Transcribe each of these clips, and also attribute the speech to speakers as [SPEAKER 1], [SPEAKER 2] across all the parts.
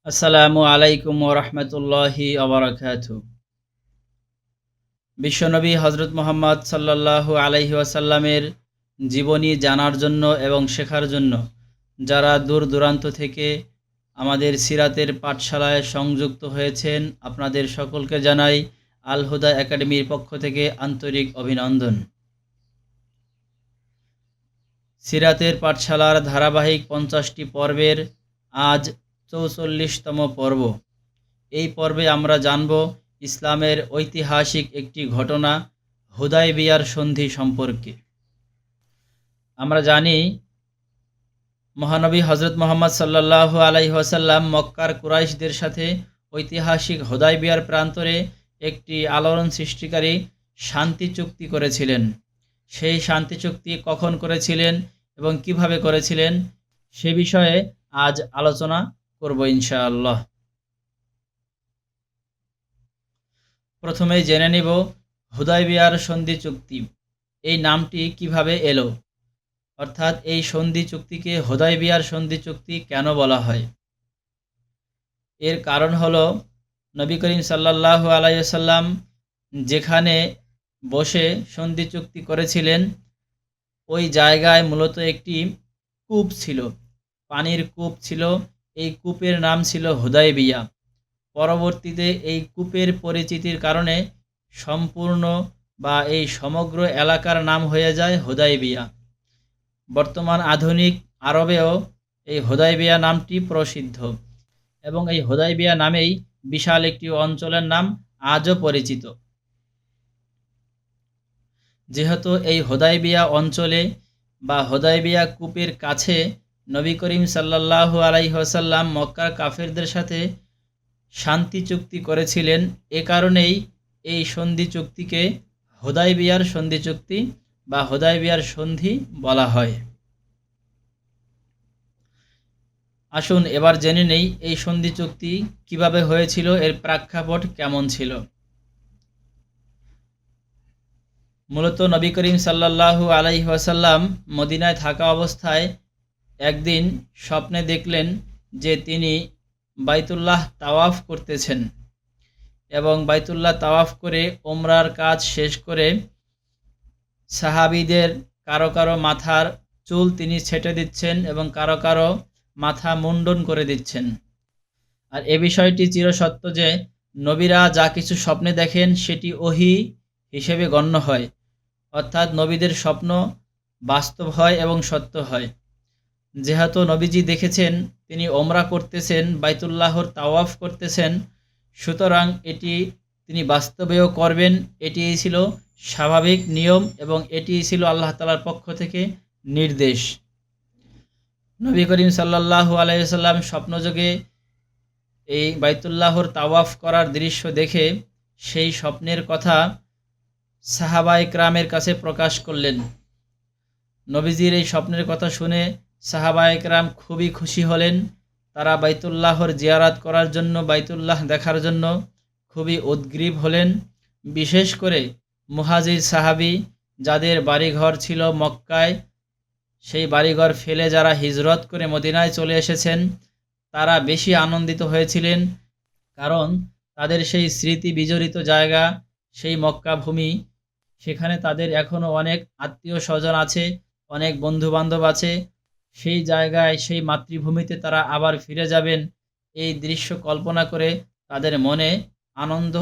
[SPEAKER 1] আসসালামু আলাইকুম ওরহমতুল্লাহি আবরাকাতু। বিশ্বনবী হজরত মুহাম্মদ সাল্লাল্লাহু আলাইহি ওয়াসাল্লামের জীবনী জানার জন্য এবং শেখার জন্য যারা দূর দূরান্ত থেকে আমাদের সিরাতের পাঠশালায় সংযুক্ত হয়েছেন, আপনাদের সকলকে জানাই আল হুদা একাডেমির পক্ষ থেকে আন্তরিক অভিনন্দন। সিরাতের পাঠশালার ধারাবাহিক 50টি পর্বের আজ 44তম পর্ব। এই পর্বে আমরা জানব ইসলামের ঐতিহাসিক একটি ঘটনা, হুদায়বিয়ার সন্ধি সম্পর্কে। আমরা জানি মহানবী হজরত মুহাম্মদ সাল্লাল্লাহু আলাইহি ওয়াসাল্লাম মক্কার কুরাইশদের সাথে ঐতিহাসিক হুদায়বিয়ার প্রান্তরে একটি আলোড়ন সৃষ্টিকারী শান্তি চুক্তি করেছিলেন। সেই শান্তি চুক্তি কখন করেছিলেন এবং কিভাবে করেছিলেন সে বিষয়ে আজ আলোচনা করব ইনশাআল্লাহ। প্রথমেই জেনে নিব হুদায়বিয়ার সন্ধি চুক্তি এই নামটি কিভাবে এলো, অর্থাৎ এই সন্ধি চুক্তিকে হুদায়বিয়ার সন্ধি চুক্তি কেন বলা হয়। এর কারণ হলো নবী করিম সাল্লাল্লাহু আলাইহি ওয়াসাল্লাম যেখানে বসে সন্ধি চুক্তি করেছিলেন ওই জায়গায় মূলত একটি কূপ ছিল, পানির কূপ ছিল। এই কূপের নাম ছিল হুদায়বিয়া। পরবর্তীতে এই কূপের পরিচিতির কারণে সম্পূর্ণ বা এই সমগ্র এলাকার নাম হয়ে যায় হুদায়বিয়া। বর্তমান আধুনিক আরবেও এই হুদায়বিয়া নামটি প্রসিদ্ধ এবং এই হুদায়বিয়া নামেই বিশাল একটি অঞ্চলের নাম আজও পরিচিত। যেহেতু এই হুদায়বিয়া অঞ্চলে বা হুদায়বিয়া কূপের কাছে নবী করিম সাল্লাল্লাহু আলাইহি ওয়াসাল্লাম মক্কার কাফেরদের সাথে শান্তি চুক্তি করেছিলেন, এ কারণেই এই সন্ধি চুক্তিকে হুদায়বিয়ার সন্ধি চুক্তি বা হুদায়বিয়ার সন্ধি বলা হয়। আসুন এবার জেনে নেই এই সন্ধি চুক্তি কিভাবে হয়েছিল, এর প্রেক্ষাপট কেমন ছিল। মূলত নবী করিম সাল্লাল্লাহু আলাইহি ওয়াসাল্লাম মদিনায় থাকা অবস্থায় একদিন স্বপ্নে দেখলেন যে তিনি বাইতুল্লাহ তাওয়াফ করতেছেন এবং বাইতুল্লাহ তাওয়াফ করে ওমরার কাজ শেষ করে সাহাবীদের কারো কারো মাথার চুল তিনি ছেঁটে দিচ্ছেন এবং কারো কারো মাথা মুন্ডন করে দিচ্ছেন। আর এ বিষয়টি চিরসত্য যে নবীরা যা কিছু স্বপ্নে দেখেন সেটি ওহী হিসেবে গণ্য হয়, অর্থাৎ নবীদের স্বপ্ন বাস্তব হয় এবং সত্য হয়। যেহেতু নবীজি দেখেছেন তিনি ওমরা করতেছেন, বাইতুল্লাহর তাওয়াফ করতেছেন, সুতরাং এটি তিনি বাস্তবেও করবেন, এটিই ছিল স্বাভাবিক নিয়ম এবং এটিই ছিল আল্লাহ তাআলার পক্ষ থেকে নির্দেশ। নবী করিম সাল্লাল্লাহু আলাইহি ওয়াসাল্লাম স্বপ্নযোগে এই বাইতুল্লাহর তাওয়াফ করার দৃশ্য দেখে সেই স্বপ্নের কথা সাহাবায়ে কেরামের কাছে প্রকাশ করলেন। নবীজির এই স্বপ্নের কথা শুনে সাহাবায়ে কেরাম খুবই খুশি হলেন। তারা বাইতুল্লাহর জিয়ারাত করার জন্য, বাইতুল্লাহ দেখার জন্য খুবই উদগ্রীব হলেন। বিশেষ করে মুহাজির সাহাবী যাদের বাড়িঘর ছিল মক্কায়, সেই বাড়িঘর ফেলে যারা হিজরত করে মদিনায় চলে এসেছেন তারা বেশি আনন্দিত হয়েছিলেন, কারণ তাদের সেই স্মৃতি বিজড়িত জায়গা, সেই মক্কা ভূমি, সেখানে তাদের এখনও অনেক আত্মীয় স্বজন আছে, অনেক বন্ধুবান্ধব আছে। সেই জায়গায় সেই মাতৃভূমিতে তারা আবার ফিরে যাবেন, এই দৃশ্য কল্পনা করে তাদের মনে আনন্দ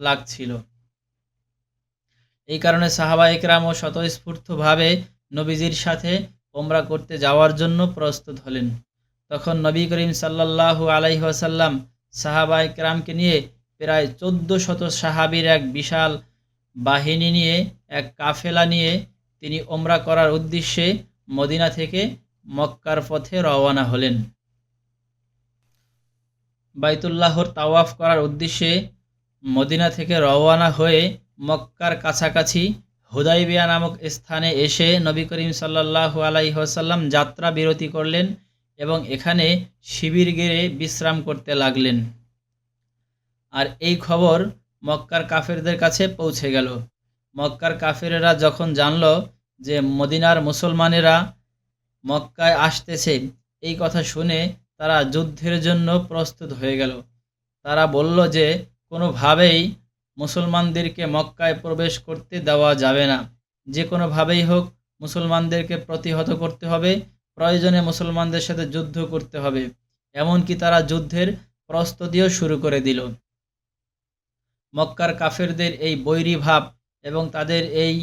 [SPEAKER 1] লাগছিল। এই কারণে সাহাবায়ে কেরামও স্বতঃস্ফূর্তভাবে নবীজির সাথে ওমরা করতে যাওয়ার জন্য প্রস্তুত হলেন। তখন নবী করিম সাল্লাল্লাহু আলাইহি ওয়াসাল্লাম সাহাবায়ে কেরামকে নিয়ে প্রায় 1400 সাহাবীর এক বিশাল বাহিনী নিয়ে, এক কাফেলা নিয়ে তিনি ওমরা করার উদ্দেশ্যে মদিনা থেকে মক্কার পথে রওয়ানা হলেন। বাইতুল্লাহর তাওয়াফ করার উদ্দেশ্যে মদিনা থেকে রওয়ানা হয়ে মক্কার কাছাকাছি হুদায়বিয়া নামক স্থানে এসে নবী করিম সাল্লাল্লাহু আলাইহি ওয়াসাল্লাম যাত্রা বিরতি করলেন এবং এখানে শিবির গেড়ে বিশ্রাম করতে লাগলেন। আর এই খবর মক্কার কাফেরদের কাছে পৌঁছে গেল। মক্কার কাফেরেরা যখন জানল যে মদিনার মুসলমানেরা মক্কায় আসতেছে, এই কথা শুনে তারা যুদ্ধের জন্য প্রস্তুত হয়ে গেল। তারা বলল যে কোনোভাবেই মুসলমানদেরকে মক্কায় প্রবেশ করতে দেওয়া যাবে না, যে কোনোভাবেই হোক মুসলমানদেরকে প্রতিহত করতে হবে, প্রয়োজনে মুসলমানদের সাথে যুদ্ধ করতে হবে। এমনকি তারা যুদ্ধের প্রস্তুতিও শুরু করে দিল। মক্কার কাফেরদের এই বৈরী ভাব এবং তাদের এই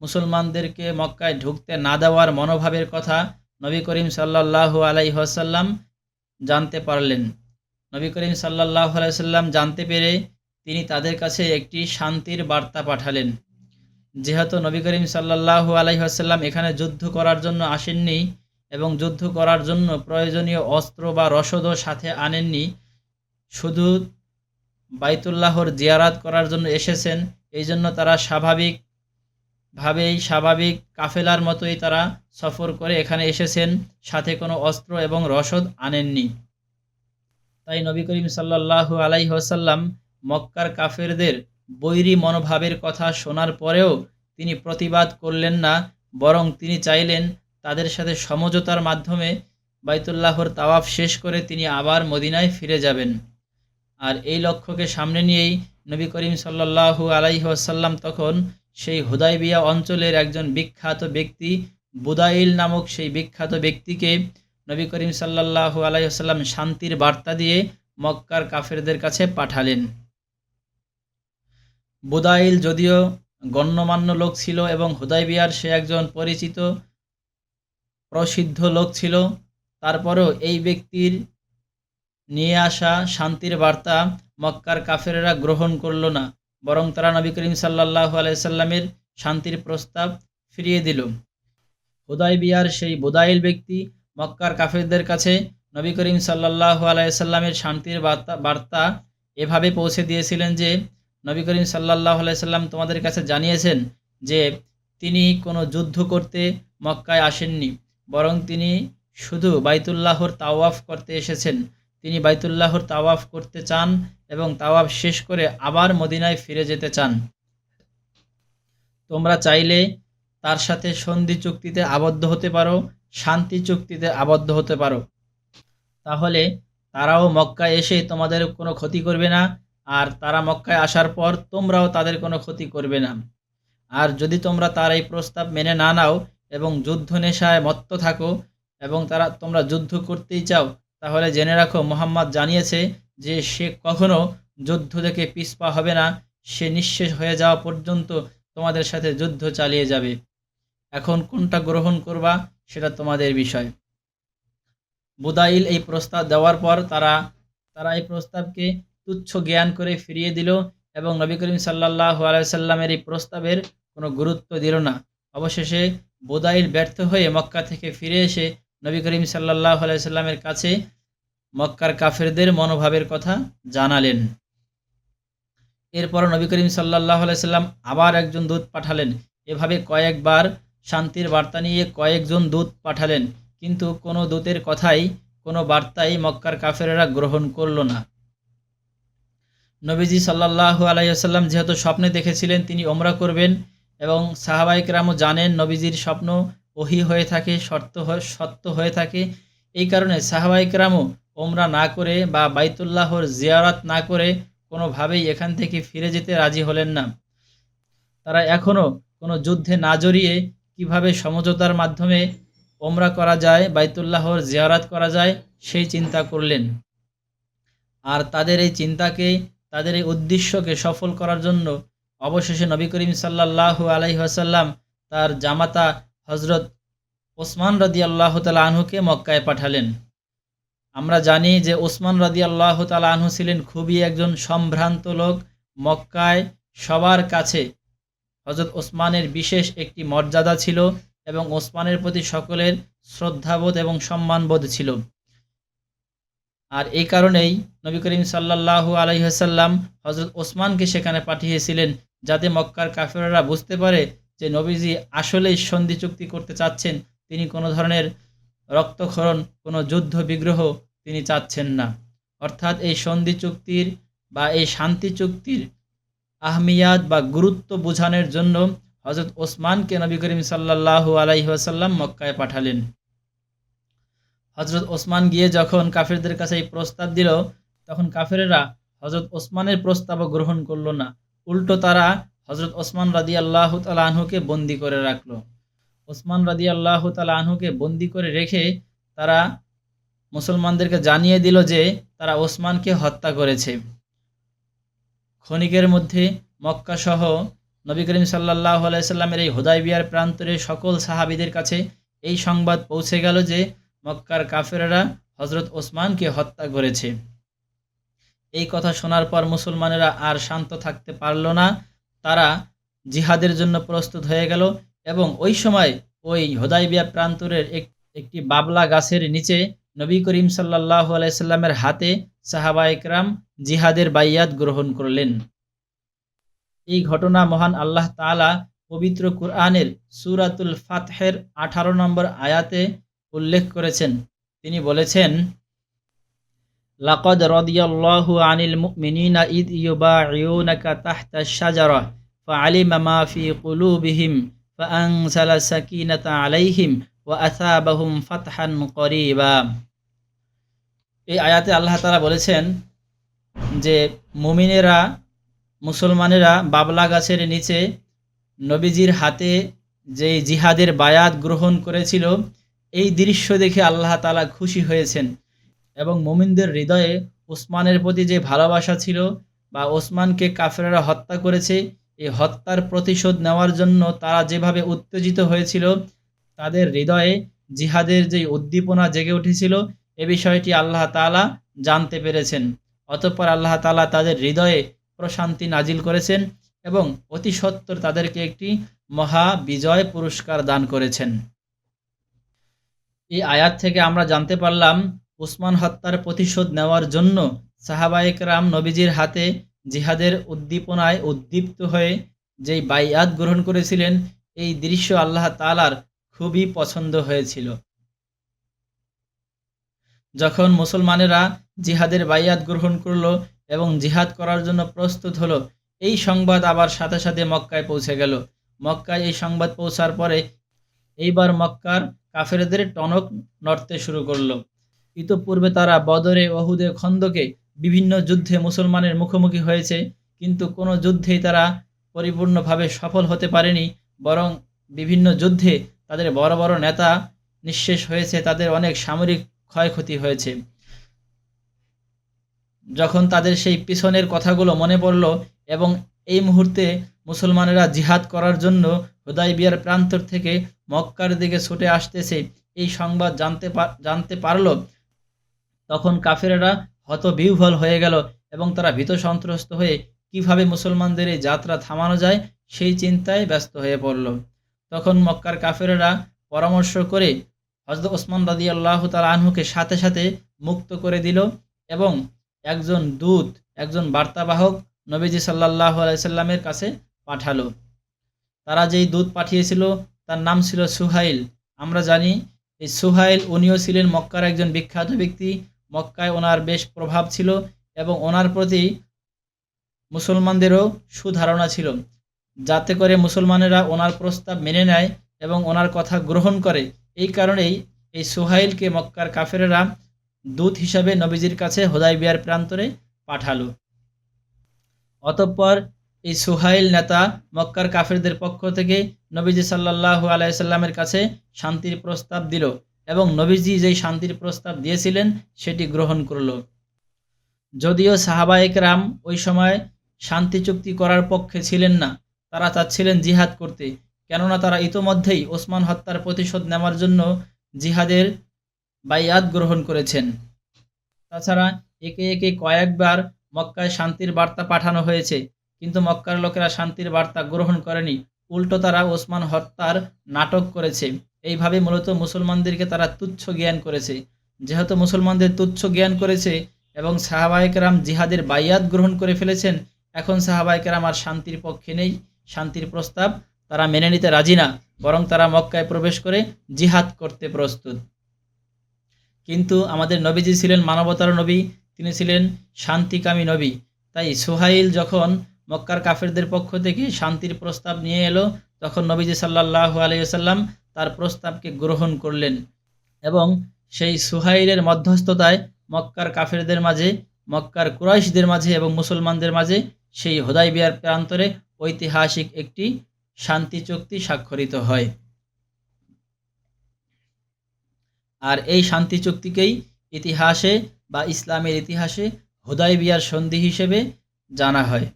[SPEAKER 1] মুসলমানদেরকে মক্কায় ঢুকতে না দেওয়ার মনোভাবের কথা নবী করিম সাল্লাল্লাহু আলাইহি ওয়াসাল্লাম জানতে পারলেন। নবী করিম সাল্লাল্লাহু আলাইহি ওয়াসাল্লাম জানতে পেরে তিনি তাদের কাছে একটি শান্তির বার্তা পাঠালেন। যেহেতু নবী করিম সাল্লাল্লাহু আলাইহি ওয়াসাল্লাম এখানে যুদ্ধ করার জন্য আসেননি এবং যুদ্ধ করার জন্য প্রয়োজনীয় অস্ত্র বা রসদও সাথে আনেননি, শুধু বাইতুল্লাহর জিয়ারাত করার জন্য এসেছেন, এই জন্য তারা স্বাভাবিক কাফেলার মতোই তারা সফর করে এখানে এসেছেন, সাথে কোনো অস্ত্র এবং রসদ আনেননি। তাই নবী করিম সাল্লাল্লাহু আলাইহি ওয়াসাল্লাম মক্কার কাফেরদের বৈরী মনোভাবের কথা শোনার পরেও তিনি প্রতিবাদ করলেন না, বরং তিনি চাইলেন তাদের সাথে সমঝোতার মাধ্যমে বাইতুল্লাহর তাওয়াফ শেষ করে তিনি আবার মদিনায় ফিরে যাবেন। আর এই লক্ষ্যকে সামনে নিয়েই নবী করিম সাল্লাল্লাহু আলাইহি ওয়াসাল্লাম তখন সেই হুদায়বিয়া অঞ্চলের একজন বিখ্যাত ব্যক্তি বুদাইল নামক সেই বিখ্যাত ব্যক্তিকে নবী করিম সাল্লাল্লাহু আলাইহি ওয়াসাল্লাম শান্তির বার্তা দিয়ে মক্কার কাফেরদের কাছে পাঠালেন। বুদাইল যদিও গণ্যমান্য লোক ছিল এবং হুদায়বিয়ার সে একজন পরিচিত প্রসিদ্ধ লোক ছিল, তারপরও এই ব্যক্তির নিয়ে আসা শান্তির বার্তা মক্কার কাফেরেরা গ্রহণ করল না, বরং তারা নবী করিম সাল্লাল্লাহু আলাইহি সাল্লামের শান্তির প্রস্তাব ফিরিয়ে দিল। হুদায়বিয়ার সেই বুদাইল ব্যক্তি মক্কার কাফেরদের কাছে নবী করিম সাল্লাল্লাহু আলাইহি সাল্লামের শান্তির বার্তা এভাবে পৌঁছে দিয়েছিলেন যে নবী করিম সাল্লাল্লাহু আলাইহি সাল্লাম তোমাদের কাছে জানিয়েছেন যে তিনি কোনো যুদ্ধ করতে মক্কায় আসেননি, বরং তিনি শুধু বাইতুল্লাহর তাওয়াফ করতে এসেছেন। তিনি বাইতুল্লাহর তাওয়াফ করতে চান এবং তাওয়াফ শেষ করে আবার মদিনায় ফিরে যেতে চান। তোমরা চাইলে তার সাথে সন্ধি চুক্তিতে আবদ্ধ হতে পারো, শান্তি চুক্তিতে আবদ্ধ হতে পারো, তাহলে তারাও মক্কায় এসে তোমাদের কোনো ক্ষতি করবে না, আর তারা মক্কায় আসার পর তোমরাও তাদের কোনো ক্ষতি করবে না। আর যদি তোমরা তার এই প্রস্তাব মেনে না নাও এবং যুদ্ধ নেশায় মত্ত থাকো এবং তোমরা যুদ্ধ করতেই চাও, তাহলে জেনে রাখো মুহাম্মদ জানিয়েছে যে সে কখনো যুদ্ধ থেকে পিছপা হবে না, সে নিঃশেষ হয়ে যাওয়া পর্যন্ত তোমাদের সাথে যুদ্ধ চালিয়ে যাবে। এখন কোনটা গ্রহণ করবা সেটা তোমাদের বিষয়। বুদাইল এই প্রস্তাব দেওয়ার পর তারা এই প্রস্তাবকে তুচ্ছ জ্ঞান করে ফিরিয়ে দিল এবং নবী করিম সাল্লাল্লাহু আলাইহি সাল্লামের এই প্রস্তাবের কোনো গুরুত্ব দিল না। অবশেষে বুদাইল ব্যর্থ হয়ে মক্কা থেকে ফিরে এসে নবী করিম সাল্লাল্লাহু আলাইহি সাল্লামের কাছে মক্কার কাফেরদের মনোভাবের কথা জানালেন। এরপর নবী করিম সাল্লাল্লাহু আলাইহি সাল্লাম আবার একজন দূত পাঠালেন। এভাবে কয়েকবার শান্তির বার্তা নিয়ে কয়েকজন দূত পাঠালেন, কিন্তু কোনো দূতের কথাই, কোনো বার্তাই মক্কার কাফেরেরা গ্রহণ করল না। নবীজি সাল্লাল্লাহু আলাইহি ওয়াসাল্লাম যেহেতু স্বপ্নে দেখেছিলেন তিনি ওমরা করবেন এবং সাহাবায়ে কেরামও জানেন নবীজির স্বপ্ন ওহী হয়ে থাকে, সত্য হয়ে থাকে, এই কারণে সাহাবায়ে কেরামও ওমরা না করে বা বাইতুল্লাহর জিয়ারত না করে কোনোভাবেই এখান থেকে ফিরে যেতে রাজি হলেন না। তারা এখনও কোনো যুদ্ধে না জড়িয়ে কিভাবে সমঝোতার মাধ্যমে ওমরা করা যায়, বাইতুল্লাহর জিয়ারত করা যায় সেই চিন্তা করলেন। আর তাদের এই চিন্তাকে, তাদের এই উদ্দেশ্যকে সফল করার জন্য অবশেষে নবী করিম সাল্লাল্লাহু আলাইহি ওয়াসাল্লাম তার জামাতা হযরত ওসমান রাদিয়াল্লাহু তাআলা আনহুকে মক্কায় পাঠালেন। আমরা জানি যে ওসমান রাদিয়াল্লাহু তাআলা আনহু ছিলেন খুবই একজন সম্ভ্রান্ত লোক। মক্কায় সবার কাছে হযরত ওসমানের বিশেষ একটি মর্যাদা ছিল এবং ওসমানের প্রতি সকলের শ্রদ্ধাবোধ এবং সম্মানবোধ ছিল। আর এই কারণেই নবী করিম সাল্লাল্লাহু আলাইহি ওয়াসাল্লাম হযরত ওসমানকে সেখানে পাঠিয়েছিলেন, যাতে মক্কার কাফেররা বুঝতে পারে যে নবীজি আসলেই সন্ধি চুক্তি করতে চাচ্ছেন, তিনি কোনো ধরনের রক্তক্ষরণ, কোনো যুদ্ধ বিগ্রহ তিনি চাচ্ছেন না। অর্থাৎ এই সন্ধি চুক্তির বা এই শান্তি চুক্তির আহমিয়াত বা গুরুত্ব বোঝানোর জন্য হযরত ওসমানকে নবী করিম সাল্লাল্লাহু আলাইহি ওয়াসাল্লাম মক্কায় পাঠালেন। হজরত ওসমান গিয়ে যখন কাফেরদের কাছে এই প্রস্তাব দিল, তখন কাফেরেরা হজরত ওসমানের প্রস্তাবও গ্রহণ করলো না। উল্টো তারা হজরত ওসমান রাদিয়াল্লাহু তাআলা আনহুকে বন্দি করে রাখলো। ওসমান রাদিয়াল্লাহু তাআলা আনহুকে বন্দি করে রেখে তারা মুসলমানদেরকে জানিয়ে দিল যে তারা ওসমানকে হত্যা করেছে। ক্ষণিকের মধ্যে মক্কা সহ নবী করিম সাল্লাল্লাহু আলাইহি সাল্লামের এই হুদায়বিয়ার প্রান্তরে সকল সাহাবীদের কাছে এই সংবাদ পৌঁছে গেল যে মক্কার কাফেররা হজরত ওসমানকে হত্যা করেছে। এই কথা শোনার পর মুসলমানেরা আর শান্ত থাকতে পারল না। তারা জিহাদের জন্য প্রস্তুত হয়ে গেল এবং ওই সময় ওই হুদায়বিয়া প্রান্তরের একটি বাবলা গাছের নিচে নবী করিম সাল্লাল্লাহু আলাইহি সাল্লামের হাতে সাহাবায়ে কেরাম জিহাদের বাইয়াত গ্রহণ করলেন। এই ঘটনা মহান আল্লাহ তাআলা পবিত্র কুরআনের সূরাতুল ফাতহের 18 নম্বর আয়াতে উল্লেখ করেছেন। তিনি বলেছেন, লাকাদ রাদিয়াল্লাহু আনিল মুমিনিনা ইদ ইউবাইউনাকা তাহতাশ শাজারা ফাআলিমা মা ফি কুলুবিহিম ফাআনজালা সাকিনাতা আলাইহিম ওয়া আসাবাহুম ফাতহান করিবা। এই আয়াতে আল্লাহ তাআলা বলেছেন যে মুমিনেরা, মুসলমানেরা বাবলা গাছের নিচে নবীজির হাতে যে জিহাদের বায়াত গ্রহণ করেছিল, এই দৃশ্য দেখে আল্লাহ তাআলা খুশি হয়েছেন এবং মুমিনদের হৃদয়ে ওসমানের প্রতি যে ভালোবাসা ছিল বা ওসমানকে কাফেররা হত্যা করেছে, এই হত্যার প্রতিশোধ নেওয়ার জন্য তারা যেভাবে উত্তেজিত হয়েছিল, তাদের হৃদয়ে জিহাদের যে উদ্দীপনা জেগে উঠেছিল, এ বিষয়টি আল্লাহ তাআলা জানতে পেরেছেন। অতঃপর আল্লাহ তাআলা তাদের হৃদয়ে প্রশান্তি নাজিল করেছেন এবং অতি সত্বর তাদেরকে একটি মহা বিজয় পুরস্কার দান করেছেন। এই আয়াত থেকে আমরা জানতে পারলাম ওসমান হত্যার প্রতিশোধ নেওয়ার জন্য সাহাবায়ে কেরাম নবীজির হাতে জিহাদের উদ্দীপনায় উদ্দীপ্ত হয়ে যেই বাইয়াত গ্রহণ করেছিলেন, এই দৃশ্য আল্লাহ তাআলার খুবই পছন্দ হয়েছিল। যখন মুসলমানেরা জিহাদের বাইয়াত গ্রহণ করলো এবং জিহাদ করার জন্য প্রস্তুত হলো, এই সংবাদ আবার সাথে সাথে মক্কায় পৌঁছে গেল। মক্কায় এই সংবাদ পৌঁছার পরে এইবার মক্কার কাফেরদের টনক নড়তে শুরু করলো। ইতোপূর্বে তারা বদরে, ওহুদে, খন্দকে বিভিন্ন যুদ্ধে মুসলমানের মুখোমুখি হয়েছে, কিন্তু কোনো যুদ্ধেই তারা পরিপূর্ণভাবে সফল হতে পারেনি, বরং বিভিন্ন যুদ্ধে তাদের বড় বড় নেতা নিঃশেষ হয়েছে, তাদের অনেক সামরিক ক্ষয়ক্ষতি হয়েছে। যখন তাদের সেই পিছনের কথাগুলো মনে পড়ল এবং এই মুহূর্তে মুসলমানেরা জিহাদ করার জন্য হুদায়বিয়ার প্রান্তর থেকে মক্কার দিকে ছুটে আসতেছে, এই সংবাদ জানতে পারল, তখন কাফেরেরা হতবিহ্বল হয়ে গেল এবং তারা ভীত সন্ত্রস্ত হয়ে কিভাবে মুসলমানদের এই যাত্রা থামানো যায় সেই চিন্তায় ব্যস্ত হয়ে পড়ল। তখন মক্কার কাফেরেরা পরামর্শ করে হযরত ওসমান রাদিয়াল্লাহু তাআলা আনহুকে সাথে সাথে মুক্ত করে দিল এবং একজন দূত, একজন বার্তাবাহক নবীজি সাল্লাল্লাহু আলাইহি সাল্লামের কাছে পাঠালো। তারা যেই দূত পাঠিয়েছিল তার নাম ছিল সুহাইল। আমরা জানি এই সুহাইল উনিও ছিলেন মক্কার একজন বিখ্যাত ব্যক্তি। মক্কায় ওনার বেশ প্রভাব ছিল এবং ওনার প্রতি মুসলমানদেরও সুধারণা ছিল, যাতে করে মুসলমানেরা ওনার প্রস্তাব মেনে নেয় এবং ওনার কথা গ্রহণ করে। এই কারণেই এই সুহাইলকে মক্কার কাফেরেরা দূত হিসাবে নবীজির কাছে হুদায়বিয়ার প্রান্তরে পাঠালো। অতঃপর এই সুহাইল নেতা মক্কার কাফেরদের পক্ষ থেকে নবীজি সাল্লাল্লাহু আলাইহি সাল্লামের কাছে শান্তির প্রস্তাব দিল এবং নবীজি যেই শান্তির প্রস্তাব দিয়েছিলেন সেটি গ্রহণ করল। যদিও সাহাবায়ে কেরাম ওই সময় শান্তি চুক্তি করার পক্ষে ছিলেন না, তারা চাচ্ছিলেন জিহাদ করতে, কেননা তারা ইতোমধ্যেই ওসমান হত্যার প্রতিশোধ নেওয়ার জন্য জিহাদের বাইয়াত গ্রহণ করেছেন। তাছাড়া একে একে কয়েকবার মক্কায় শান্তির বার্তা পাঠানো হয়েছে, কিন্তু মক্কার লোকেরা শান্তির বার্তা গ্রহণ করেনি, উল্টো তারা ওসমান হত্যার নাটক করেছে। এইভাবে মূলত মুসলমানদেরকে তারা তুচ্ছ জ্ঞান করেছে। যেহেতু মুসলমানদের তুচ্ছ জ্ঞান করেছে এবং সাহাবায়ে কেরাম জিহাদের বাইয়াত গ্রহণ করে ফেলেছেন, এখন সাহাবায়ে কেরাম আর শান্তির পক্ষে নেই, শান্তির প্রস্তাব তারা মেনে নিতে রাজি না, বরং তারা মক্কায় প্রবেশ করে জিহাদ করতে প্রস্তুত। কিন্তু আমাদের নবীজি ছিলেন মানবতার নবী, তিনি ছিলেন শান্তিকামী নবী। তাই সুহাইল যখন মক্কার কাফেরদের পক্ষ থেকে শান্তির প্রস্তাব নিয়ে এলো, তখন নবীজি সাল্লাল্লাহু আলাইহি ওয়াসাল্লাম তার প্রস্তাবকে গ্রহণ করলেন এবং সেই সুহাইলের মধ্যস্থতায় মক্কার কাফেরদের মাঝে, মক্কার কুরাইশদের মাঝে এবং মুসলমানদের মাঝে সেই হুদায়বিয়ার প্রান্তরে ঐতিহাসিক একটি শান্তি চুক্তি স্বাক্ষরিত হয়। আর এই শান্তি চুক্তিকেই ইতিহাসে বা ইসলামের ইতিহাসে হুদায়বিয়ার সন্ধি হিসেবে জানা হয়।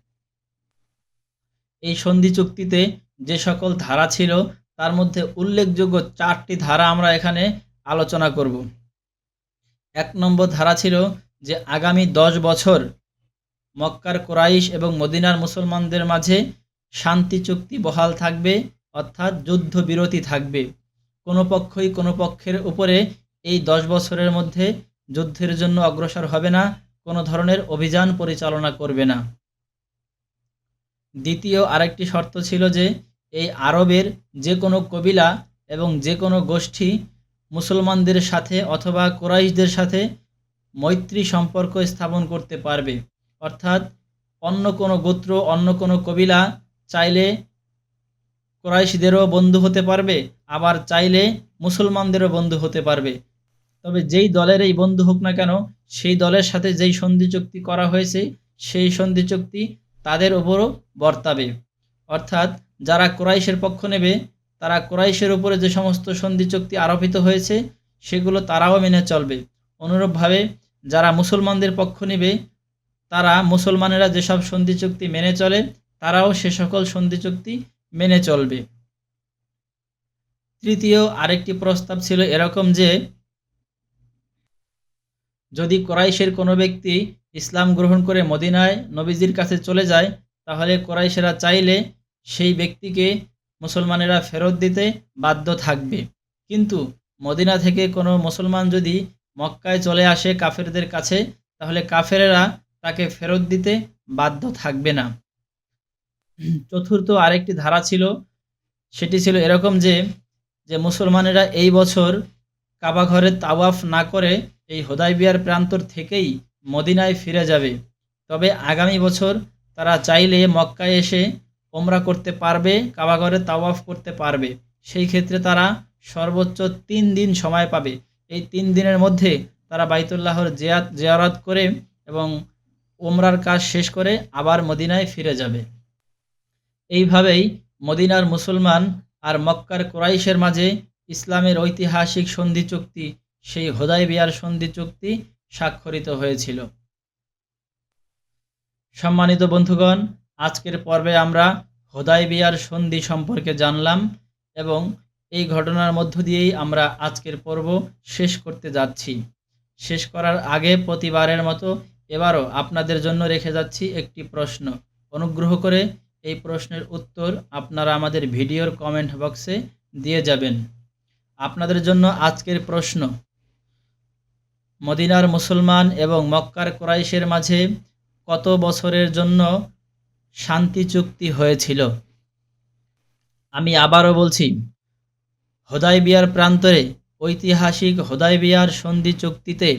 [SPEAKER 1] এই সন্ধি চুক্তিতে যে সকল ধারা ছিল তার মধ্যে উল্লেখযোগ্য 4টি ধারা আমরা এখানে আলোচনা করব। 1 নম্বর ধারা ছিল যে আগামী 10 বছর মক্কার কুরাইশ এবং মদিনার মুসলমানদের মাঝে শান্তি চুক্তি বহাল থাকবে, অর্থাৎ যুদ্ধবিরতি থাকবে। কোনো পক্ষই কোনো পক্ষের উপরে এই 10 বছরের মধ্যে যুদ্ধের জন্য অগ্রসর হবে না, কোনো ধরনের অভিযান পরিচালনা করবে না। দ্বিতীয় আরেকটি শর্ত ছিল যে এই আরবের যে কোনো কবিলা এবং যে কোনো গোষ্ঠী মুসলমানদের সাথে অথবা কুরাইশদের সাথে মৈত্রী সম্পর্ক স্থাপন করতে পারবে। অর্থাৎ অন্য কোনো গোত্র, অন্য কোনো কবিলা চাইলে কুরাইশদেরও বন্ধু হতে পারবে, আবার চাইলে মুসলমানদেরও বন্ধু হতে পারবে। তবে যেই দলেরই বন্ধু হোক না কেন, সেই দলের সাথে যেই সন্ধি চুক্তি করা হয়েছে সেই সন্ধি চুক্তি তাদের উপরও বর্তাবে। অর্থাৎ যারা কুরাইশের পক্ষ নেবে তারা কুরাইশের উপরে যে সমস্ত সন্ধি চুক্তি আরোপিত হয়েছে সেগুলো তারাও মেনে চলবে। অনুরূপভাবে যারা মুসলমানদের পক্ষ নেবে তারা মুসলমানেরা যেসব সন্ধি চুক্তি মেনে চলে তারাও সে সকল সন্ধি চুক্তি মেনে চলবে। তৃতীয় আরেকটি প্রস্তাব ছিল এরকম যে যদি কুরাইশের কোনো ব্যক্তি ইসলাম গ্রহণ করে মদিনায় নবীজির কাছে চলে যায় তাহলে কুরাইশেরা চাইলে সেই ব্যক্তিকে মুসলমানেরা ফেরত দিতে বাধ্য থাকবে। কিন্তু মদিনা থেকে কোনো মুসলমান যদি মক্কায় চলে আসে কাফেরদের কাছে তাহলে কাফেরেরা তাকে ফেরত দিতে বাধ্য থাকবে না। চতুর্থ আরেকটি ধারা ছিল, সেটি ছিল এরকম যে মুসলমানেরা এই বছর কাবা ঘরে তাওয়াফ না করে এই হুদায়বিয়ার প্রান্তর থেকেই মদিনায় ফিরে যাবে। তবে আগামী বছর তারা চাইলে মক্কায় এসে ওমরা করতে পারবে, কাবা ঘরে তাওয়াফ করতে পারবে। সেই ক্ষেত্রে তারা সর্বোচ্চ 3 দিন সময় পাবে। এই 3 দিনের মধ্যে তারা বাইতুল্লাহর জিয়ারত করে এবং ওমরার কাজ শেষ করে আবার মদিনায় ফিরে যাবে। এইভাবেই মদিনার মুসলমান আর মক্কার কুরাইশের মাঝে ইসলামের ঐতিহাসিক সন্ধি চুক্তি, সেই হুদায়বিয়ার সন্ধি চুক্তি স্বাক্ষরিত হয়েছিল। সম্মানিত বন্ধুগণ, আজকের পর্বে আমরা হুদায়বিয়ার সন্ধি সম্পর্কে জানলাম এবং এই ঘটনার মধ্য দিয়েই আমরা আজকের পর্ব শেষ করতে যাচ্ছি। শেষ করার আগে প্রতিবারের মতো এবারও আপনাদের জন্য রেখে যাচ্ছি একটি প্রশ্ন। অনুগ্রহ করে এই প্রশ্নের উত্তর আপনারা আমাদের ভিডিওর কমেন্ট বক্সে দিয়ে যাবেন। আপনাদের জন্য আজকের প্রশ্ন, মদিনার মুসলমান এবং মক্কার কুরাইশের মাঝে কত বছরের জন্য শান্তি চুক্তি হয়েছিল? আমি আবারও বলছি, হুদায়বিয়ার প্রান্তরে ঐতিহাসিক হুদায়বিয়ার সন্ধি চুক্তিতে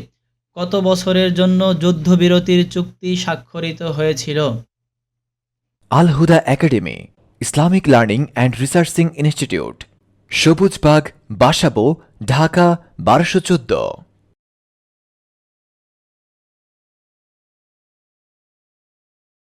[SPEAKER 1] কত বছরের জন্য যুদ্ধবিরতির চুক্তি স্বাক্ষরিত হয়েছিল?
[SPEAKER 2] Al Huda academy, Islamic learning and researching institute, Sabujbagh, Basabo, Dhaka 1214।